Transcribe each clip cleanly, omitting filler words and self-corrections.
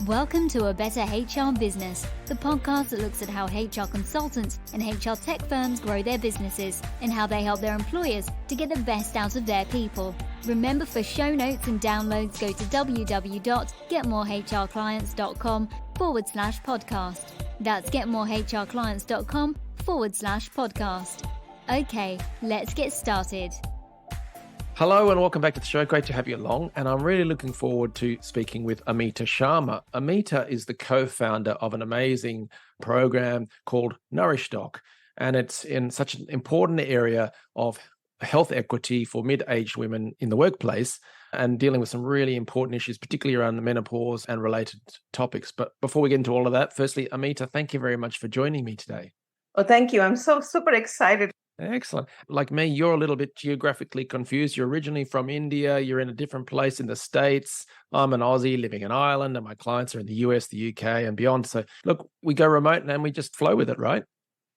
Welcome to A Better HR Business, the podcast that looks at how HR consultants and HR tech firms grow their businesses and how they help their employers to get the best out of their people. Remember, for show notes and downloads, go to www.getmorehrclients.com/podcast. That's getmorehrclients.com/podcast. Okay, let's get started. Hello and welcome back to the show. Great to have you along. And I'm really looking forward to speaking with Amita Sharma. Amita is the co-founder of an amazing program called NourishDoc. And it's in such an important area of health equity for mid-aged women in the workplace and dealing with some really important issues, particularly around the menopause and related topics. But before we get into all of that, firstly, Amita, thank you very much for joining me today. Oh, thank you. I'm so super excited. Excellent. Like me, you're a little bit geographically confused. You're originally from India. You're in a different place in the States. I'm an Aussie living in Ireland, and my clients are in the US, the UK, and beyond. So look, we go remote and we just flow with it, right?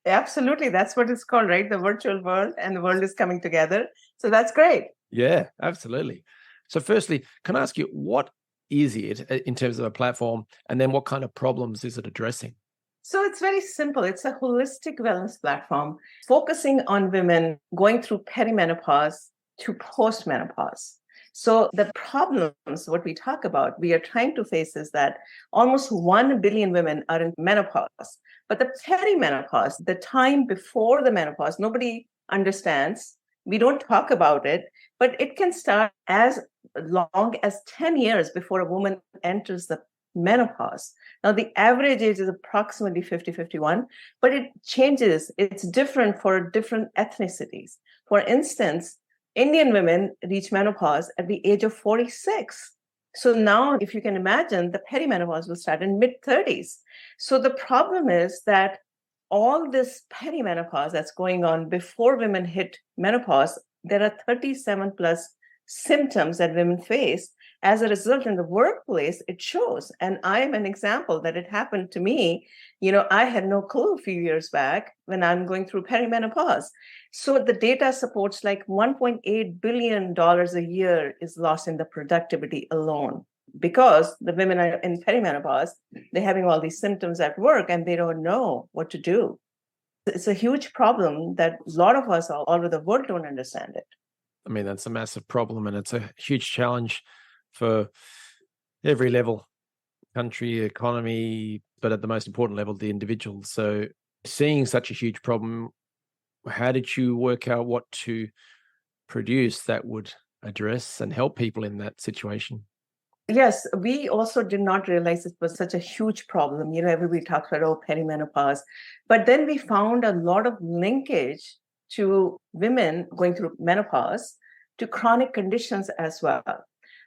Absolutely. That's what it's called, right? The virtual world, and the world is coming together. So that's great. Yeah, absolutely. So firstly, can I ask you, what is it in terms of a platform? And then what kind of problems is it addressing? So it's very simple. It's a holistic wellness platform focusing on women going through perimenopause to postmenopause. So the problems, what we talk about, we are trying to face is that almost 1 billion women are in menopause. But the perimenopause, the time before the menopause, nobody understands. We don't talk about it, but it can start as long as 10 years before a woman enters the menopause. Now, the average age is approximately 50-51, but it changes. It's different for different ethnicities. For instance, Indian women reach menopause at the age of 46. So now, if you can imagine, the perimenopause will start in mid-30s. So the problem is that all this perimenopause that's going on before women hit menopause, there are 37 plus symptoms that women face. As a result, in the workplace, it shows. And I am an example that it happened to me. I had no clue a few years back when I'm going through perimenopause. So the data supports like $1.8 billion a year is lost in the productivity alone because the women are in perimenopause, they're having all these symptoms at work and they don't know what to do. It's a huge problem that a lot of us all over the world don't understand it. I mean, that's a massive problem and it's a huge challenge for every level, country, economy, but at the most important level, the individual. So seeing such a huge problem, how did you work out what to produce that would address and help people in that situation? Yes, we also did not realize it was such a huge problem. Everybody talks about, perimenopause, but then we found a lot of linkage to women going through menopause to chronic conditions as well.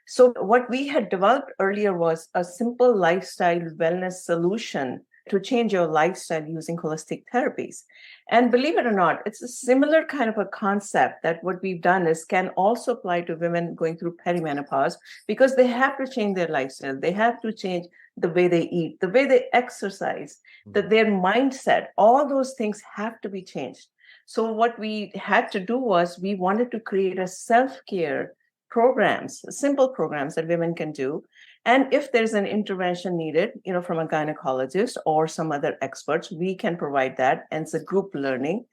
So what we had developed earlier was a simple lifestyle wellness solution to change your lifestyle using holistic therapies. And believe it or not, it's a similar kind of a concept that what we've done is can also apply to women going through perimenopause because they have to change their lifestyle. They have to change the way they eat, the way they exercise, their mindset. All those things have to be changed. So what we had to do was we wanted to create a self-care programs, simple programs that women can do. And if there's an intervention needed, from a gynecologist or some other experts, we can provide that. And it's a group learning.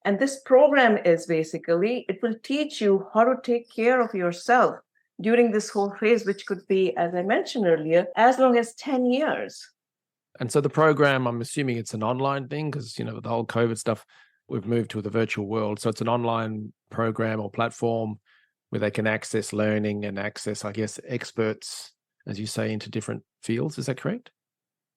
And this program is basically, it will teach you how to take care of yourself during this whole phase, which could be, as I mentioned earlier, as long as 10 years. And so the program, I'm assuming it's an online thing because, with the whole COVID stuff, we've moved to the virtual world. So it's an online program or platform where they can access learning and access, I guess, experts, as you say, into different fields. Is that correct?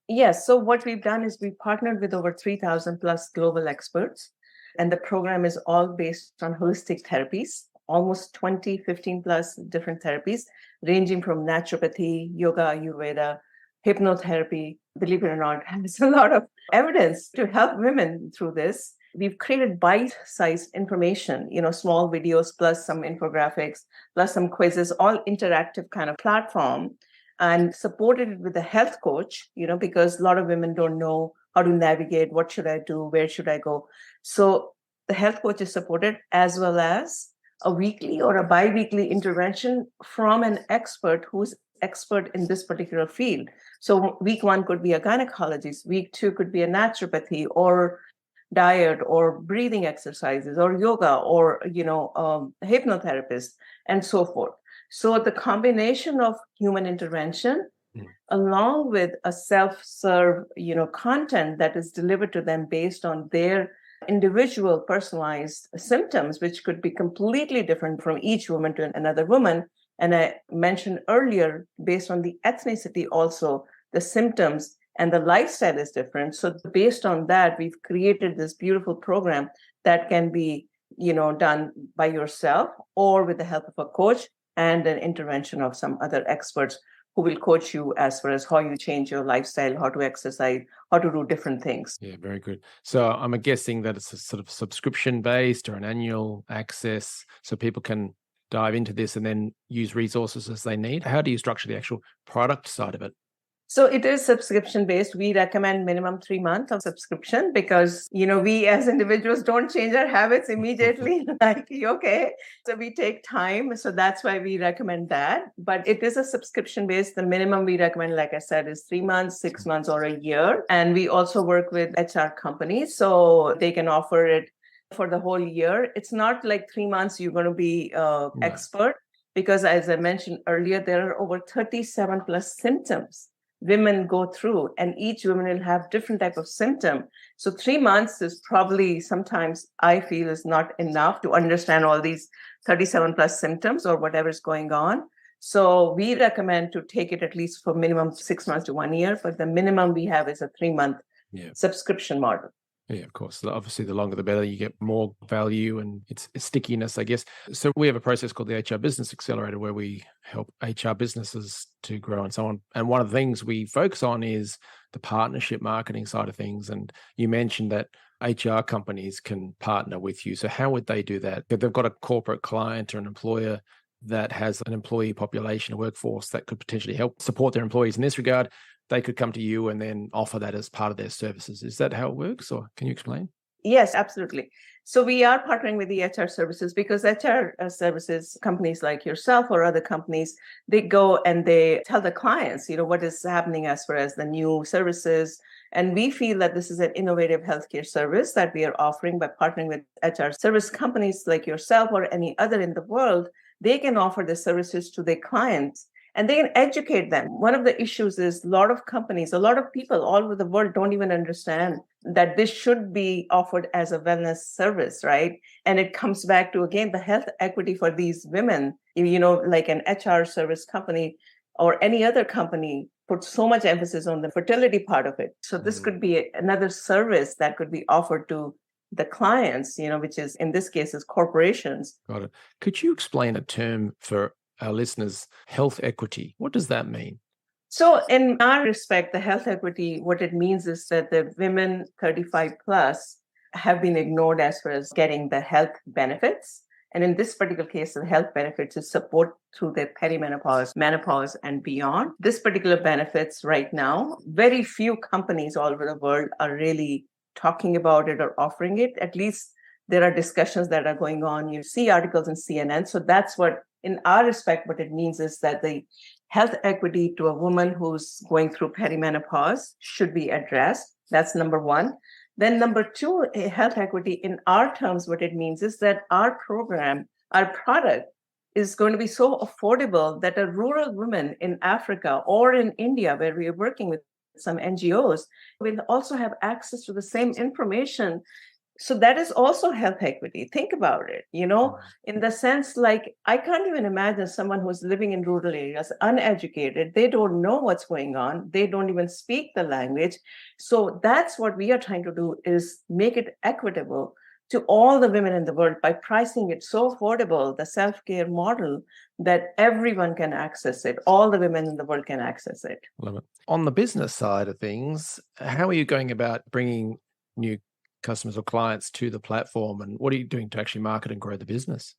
Yes. So what we've done is we partnered with over 3,000 plus global experts. And the program is all based on holistic therapies, almost 15 plus different therapies, ranging from naturopathy, yoga, Ayurveda, hypnotherapy. Believe it or not, there's a lot of evidence to help women through this. We've created bite-sized information, small videos plus some infographics, plus some quizzes, all interactive kind of platform, and supported it with a health coach, because a lot of women don't know how to navigate, what should I do, where should I go? So the health coach is supported as well as a weekly or a bi-weekly intervention from an expert who's expert in this particular field. So week 1 could be a gynecologist, week 2 could be a naturopathy or diet or breathing exercises or yoga or hypnotherapist and so forth. So the combination of human intervention along with a self-serve content that is delivered to them based on their individual personalized symptoms, which could be completely different from each woman to another woman. And I mentioned earlier, based on the ethnicity also, the symptoms and the lifestyle is different. So based on that, we've created this beautiful program that can be, done by yourself or with the help of a coach and an intervention of some other experts who will coach you as far as how you change your lifestyle, how to exercise, how to do different things. Yeah, very good. So I'm guessing that it's a sort of subscription-based or an annual access so people can dive into this and then use resources as they need. How do you structure the actual product side of it? So it is subscription-based. We recommend minimum 3 months of subscription because, we as individuals don't change our habits immediately. Okay. So we take time. So that's why we recommend that. But it is a subscription-based. The minimum we recommend, like I said, is 3 months, 6 months, or a year. And we also work with HR companies, so they can offer it for the whole year. It's not like 3 months you're going to be expert because, as I mentioned earlier, there are over 37 plus symptoms women go through, and each woman will have different type of symptom. So 3 months is probably sometimes I feel is not enough to understand all these 37 plus symptoms or whatever is going on. So we recommend to take it at least for minimum 6 months to 1 year, but the minimum we have is a 3-month subscription model. Yeah, of course. Obviously, the longer the better. You get more value and it's stickiness, I guess. So we have a process called the HR Business Accelerator where we help HR businesses to grow and so on. And one of the things we focus on is the partnership marketing side of things. And you mentioned that HR companies can partner with you. So how would they do that? If they've got a corporate client or an employer that has an employee population, a workforce that could potentially help support their employees in this regard, they could come to you and then offer that as part of their services. Is that how it works, or can you explain? Yes, absolutely. So we are partnering with the HR services because HR services companies like yourself or other companies, they go and they tell the clients, what is happening as far as the new services. And we feel that this is an innovative healthcare service that we are offering by partnering with HR service companies like yourself or any other in the world. They can offer the services to their clients and they can educate them. One of the issues is a lot of companies, a lot of people all over the world don't even understand that this should be offered as a wellness service, right? And it comes back to, again, the health equity for these women, like an HR service company or any other company puts so much emphasis on the fertility part of it. So this could be another service that could be offered to the clients, which is in this case is corporations. Got it. Could you explain a term for our listeners, health equity? What does that mean? So in our respect, the health equity, what it means is that the women 35 plus have been ignored as far as getting the health benefits. And in this particular case, the health benefits is support through their perimenopause, menopause, and beyond. This particular benefits right now, very few companies all over the world are really talking about it or offering it. At least there are discussions that are going on. You see articles in CNN. So that's what, in our respect, what it means is that the health equity to a woman who's going through perimenopause should be addressed. That's number one. Then number two, health equity in our terms, what it means is that our program, our product is going to be so affordable that a rural woman in Africa or in India, where we are working with some NGOs, will also have access to the same information. So that is also health equity. Think about it, in the sense like I can't even imagine someone who's living in rural areas, uneducated. They don't know what's going on. They don't even speak the language. So that's what we are trying to do is make it equitable to all the women in the world by pricing it so affordable, the self-care model, that everyone can access it. All the women in the world can access it. Love it. On the business side of things, how are you going about bringing new customers or clients to the platform, and what are you doing to actually market and grow the business?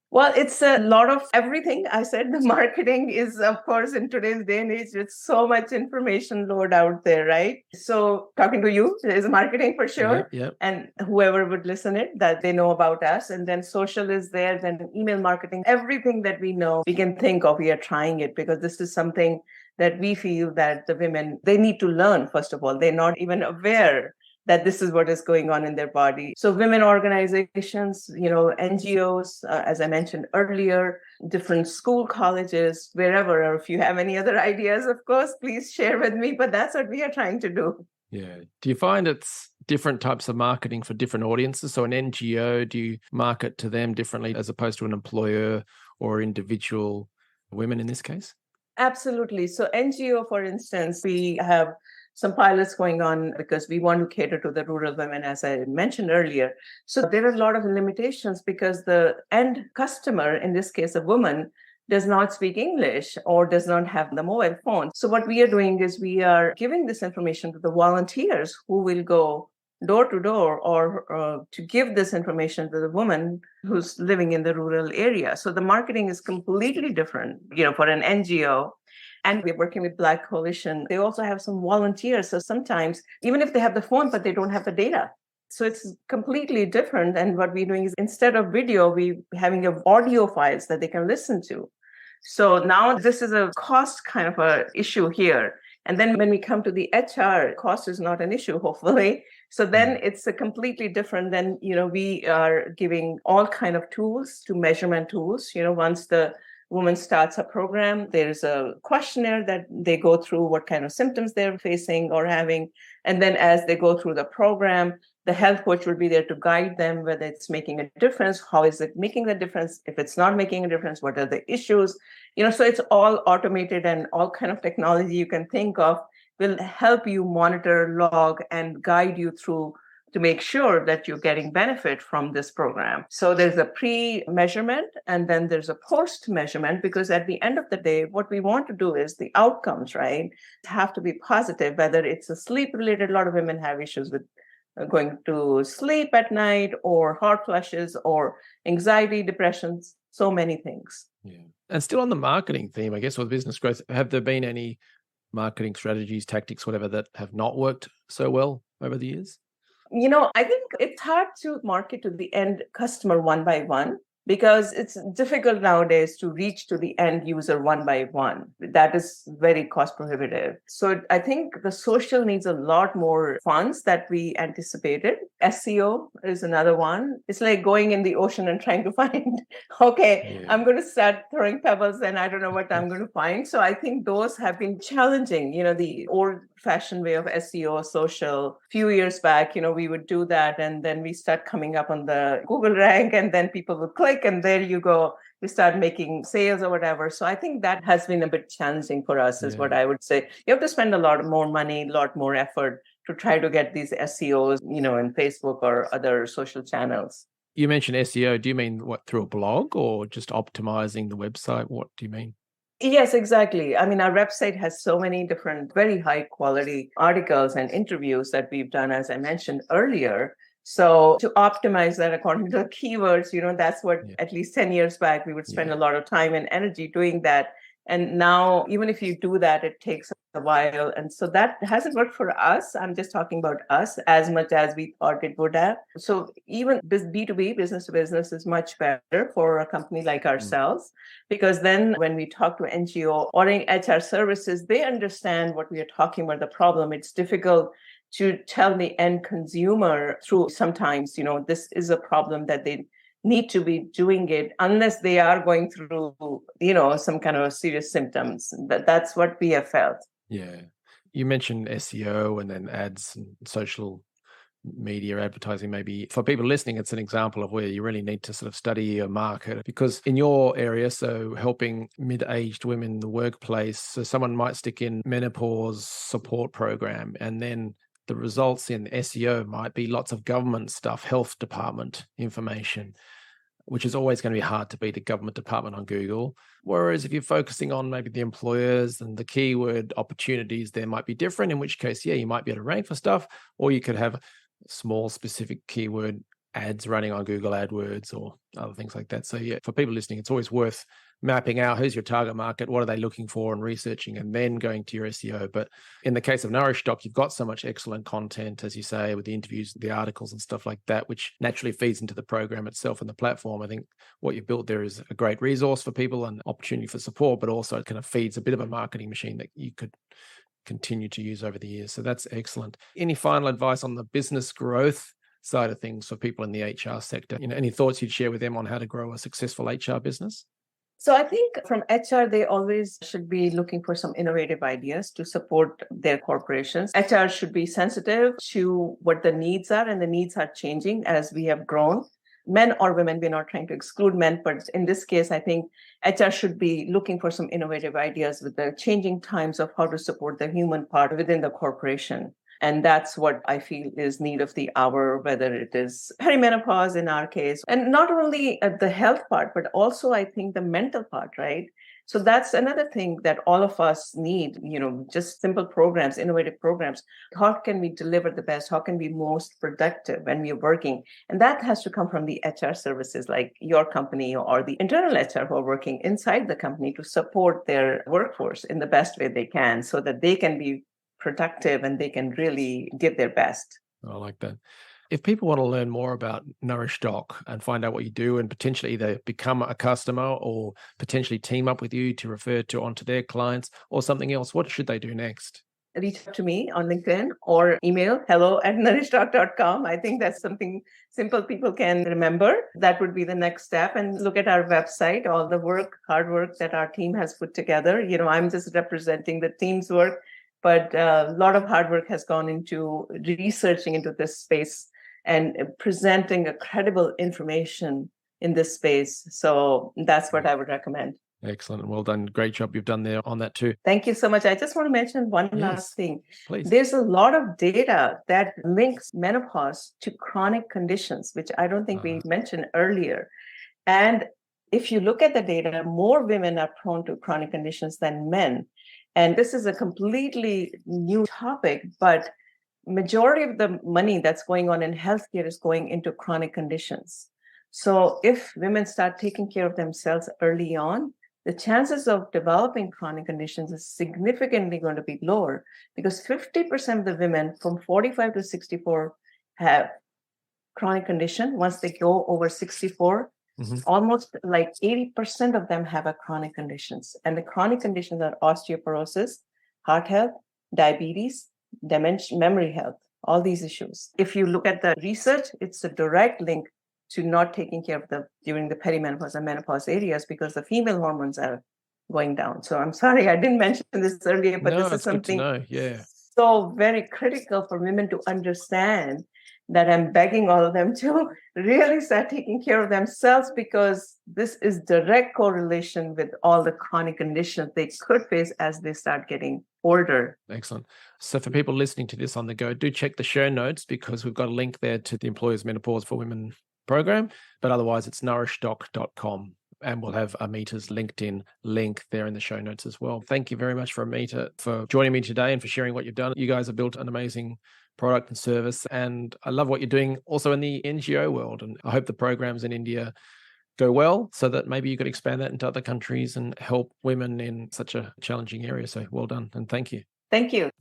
Well, it's a lot of everything. I said the marketing is, of course, in today's day and age, with so much information load out there, right? So talking to you is marketing for sure. Yep. And whoever would listen it, that they know about us. And then social is there, then email marketing, everything that we know, we can think of, we are trying it because this is something that we feel that the women, they need to learn, first of all. They're not even aware that this is what is going on in their body. So women organizations, NGOs, as I mentioned earlier, different school colleges, wherever, or if you have any other ideas, of course, please share with me. But that's what we are trying to do. Yeah. Do you find it's different types of marketing for different audiences? So an NGO, do you market to them differently as opposed to an employer or individual women in this case? Absolutely. So NGO, for instance, we have some pilots going on because we want to cater to the rural women, as I mentioned earlier. So there are a lot of limitations because the end customer, in this case, a woman, does not speak English or does not have the mobile phone. So what we are doing is we are giving this information to the volunteers who will go door to door or to give this information to the woman who's living in the rural area. So the marketing is completely different, for an NGO. And we're working with Black Coalition. They also have some volunteers. So sometimes, even if they have the phone, but they don't have the data. So it's completely different. And what we're doing is instead of video, we're having audio files that they can listen to. So now this is a cost kind of a issue here. And then when we come to the HR, cost is not an issue, hopefully. So then it's a completely different. Then, we are giving all kind of tools to measurement tools. Once the woman starts a program, there's a questionnaire that they go through what kind of symptoms they're facing or having. And then as they go through the program, the health coach will be there to guide them whether it's making a difference, how is it making the difference, if it's not making a difference, what are the issues. So it's all automated, and all kind of technology you can think of will help you monitor, log, and guide you through to make sure that you're getting benefit from this program. So there's a pre-measurement and then there's a post-measurement, because at the end of the day, what we want to do is the outcomes, right, have to be positive, whether it's a sleep-related. A lot of women have issues with going to sleep at night, or hot flushes, or anxiety, depression, so many things. Yeah. And still on the marketing theme, I guess, with business growth, have there been any marketing strategies, tactics, whatever, that have not worked so well over the years? I think it's hard to market to the end customer one by one, because it's difficult nowadays to reach to the end user one by one. That is very cost prohibitive. So I think the social needs a lot more funds that we anticipated. SEO is another one. It's like going in the ocean and trying to find, I'm going to start throwing pebbles and I don't know what I'm going to find. So I think those have been challenging. The old-fashioned way of SEO, social, few years back, we would do that, and then we start coming up on the Google rank, and then people would click, and there you go, you start making sales or whatever. So I think that has been a bit challenging for us, is what I would say. You have to spend a lot more money, a lot more effort to try to get these SEOs, in Facebook or other social channels. You mentioned SEO. Do you mean what, through a blog or just optimizing the website? What do you mean? Yes, exactly. I mean, our website has so many different, very high quality articles and interviews that we've done, as I mentioned earlier. So to optimize that according to the keywords, that's what at least 10 years back, we would spend a lot of time and energy doing that. And now, even if you do that, it takes a while. And so that hasn't worked for us. I'm just talking about us as much as we thought it would have. So even B2B, business to business, is much better for a company like ourselves, because then when we talk to NGO or in HR services, they understand what we are talking about, the problem. It's difficult to tell the end consumer through sometimes, this is a problem that they need to be doing it unless they are going through, some kind of serious symptoms. That's what we have felt. Yeah. You mentioned SEO and then ads and social media advertising. Maybe for people listening, it's an example of where you really need to sort of study your market, because in your area, so helping mid-aged women in the workplace, so someone might stick in menopause support program, and then the results in SEO might be lots of government stuff, health department information, which is always going to be hard to beat a government department on Google. Whereas if you're focusing on maybe the employers and the keyword opportunities, there might be different, in which case, you might be able to rank for stuff, or you could have small specific keyword ads running on Google AdWords or other things like that. So yeah, for people listening, it's always worth mapping out who's your target market, what are they looking for, and researching, and then going to your SEO. But in the case of NourishDoc, you've got so much excellent content, as you say, with the interviews, the articles and stuff like that, which naturally feeds into the program itself and the platform. I think what you've built there is a great resource for people and opportunity for support, but also it kind of feeds a bit of a marketing machine that you could continue to use over the years. So that's excellent. Any final advice on the business growth side of things for people in the HR sector? Any thoughts you'd share with them on how to grow a successful HR business? So I think from HR, they always should be looking for some innovative ideas to support their corporations. HR should be sensitive to what the needs are, and the needs are changing as we have grown. Men or women, we're not trying to exclude men, but in this case, I think HR should be looking for some innovative ideas with the changing times of how to support the human part within the corporation. And that's what I feel is need of the hour, whether it is perimenopause in our case, and not only the health part, but also I think the mental part, right? So that's another thing that all of us need, just simple programs, innovative programs. How can we deliver the best? How can we be most productive when we're working? And that has to come from the HR services like your company or the internal HR who are working inside the company to support their workforce in the best way they can so that they can be productive and they can really give their best. I like that. If people want to learn more about NourishDoc and find out what you do and potentially either become a customer or potentially team up with you to refer to onto their clients or something else, what should they do next? Reach out to me on LinkedIn or email hello@nourishdoc.com. I think that's something simple people can remember. That would be the next step. And look at our website, all the hard work that our team has put together. I'm just representing the team's work, but a lot of hard work has gone into researching into this space and presenting a credible information in this space. So that's what I would recommend. Excellent. Well done. Great job you've done there on that too. Thank you so much. I just want to mention one last thing. Please. There's a lot of data that links menopause to chronic conditions, which I don't think we mentioned earlier. And if you look at the data, more women are prone to chronic conditions than men. And this is a completely new topic, but majority of the money that's going on in healthcare is going into chronic conditions. So if women start taking care of themselves early on, the chances of developing chronic conditions is significantly going to be lower because 50% of the women from 45 to 64 have chronic condition. Once they go over 64, almost like 80% of them have a chronic conditions. And the chronic conditions are osteoporosis, heart health, diabetes, dementia, memory health, all these issues. If you look at the research, it's a direct link to not taking care of them during the perimenopause and menopause areas because the female hormones are going down. So I'm sorry, I didn't mention this earlier, but this is something so very critical for women to understand that I'm begging all of them to really start taking care of themselves because this is direct correlation with all the chronic conditions they could face as they start getting older. Excellent. So for people listening to this on the go, do check the show notes because we've got a link there to the Employers Menopause for Women program, but otherwise it's nourishdoc.com. And we'll have Amita's LinkedIn link there in the show notes as well. Thank you very much for Amita for joining me today and for sharing what you've done. You guys have built an amazing product and service, and I love what you're doing also in the NGO world. And I hope the programs in India go well so that maybe you could expand that into other countries and help women in such a challenging area. So well done and thank you. Thank you.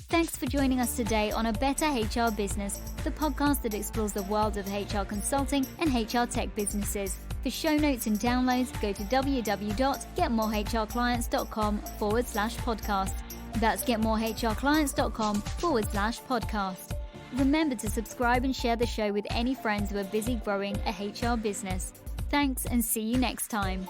Thanks for joining us today on A Better HR Business, the podcast that explores the world of HR consulting and HR tech businesses. For show notes and downloads, go to www.getmorehrclients.com/podcast. That's getmorehrclients.com/podcast. Remember to subscribe and share the show with any friends who are busy growing a HR business. Thanks and see you next time.